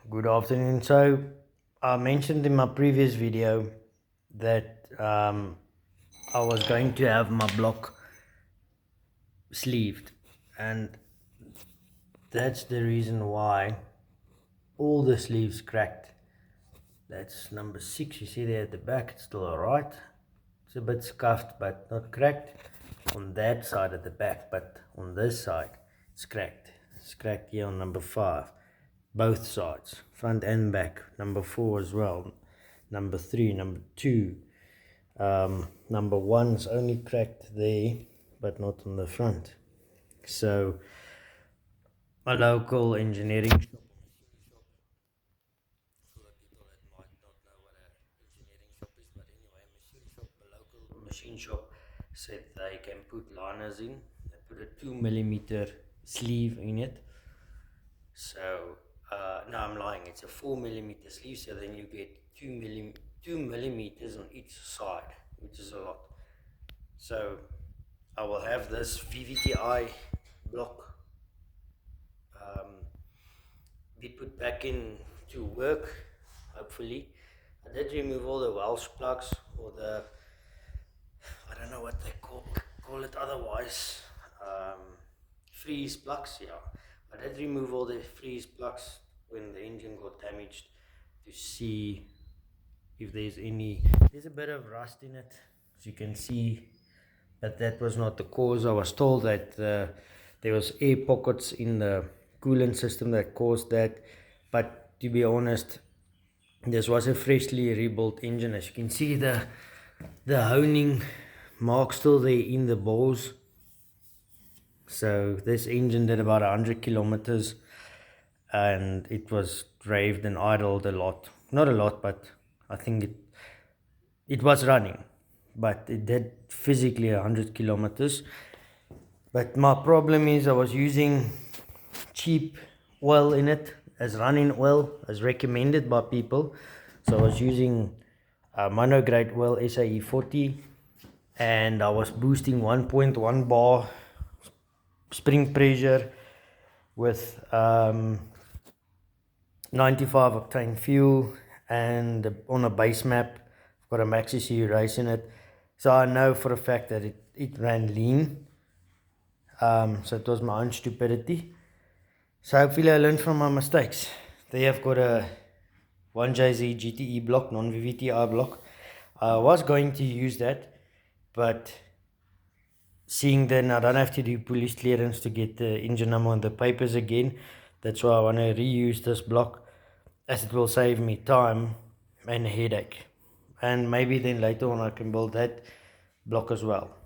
Good afternoon. So I mentioned in my previous video that I was going to have my block sleeved, and that's the reason why all the sleeves cracked. That's number 6. You see there at the back, it's still alright. It's a bit scuffed but not cracked on that side at the back, but on this side it's cracked. It's cracked here on number 5, both sides, front and back. Number 4 as well, number 3, number 2, number 1's only cracked there but not on the front. So my local engineering shop, for the people that might not know what an engineering shop is, but anyway, a local machine shop said they can put liners in. They put a 2mm sleeve in it. So no, I'm lying, it's a 4mm sleeve, so then you get 2 millimeters on each side, which is a lot. So I will have this VVTI block be put back in to work, hopefully. I did remove all the Welsh plugs, or the, I don't know what they call it otherwise, freeze plugs. Yeah, I did remove all the freeze plugs when the engine got damaged to see if there's a bit of rust in it, as you can see, but that was not the cause. I was told that there was air pockets in the coolant system that caused that, but to be honest, this was a freshly rebuilt engine. As you can see, the honing mark still there in the balls. So this engine did about 100 kilometers, and it was raved and idled a lot. Not a lot, but I think it was running, but it did physically 100 kilometers. But my problem is I was using cheap oil in it as running oil, as recommended by people. So I was using monograde oil, SAE 40, and I was boosting 1.1 bar spring pressure with 95 octane fuel, and on a base map I've got a Maxxecu Race in it, so I know for a fact that it ran lean. So it was my own stupidity. So hopefully I learned from my mistakes. They have got a 1JZ GTE block, non-VVTI block. I was going to use that, but seeing then I don't have to do police clearance to get the engine number on the papers again, that's why I want to reuse this block, as it will save me time and a headache. And maybe then later on I can build that block as well.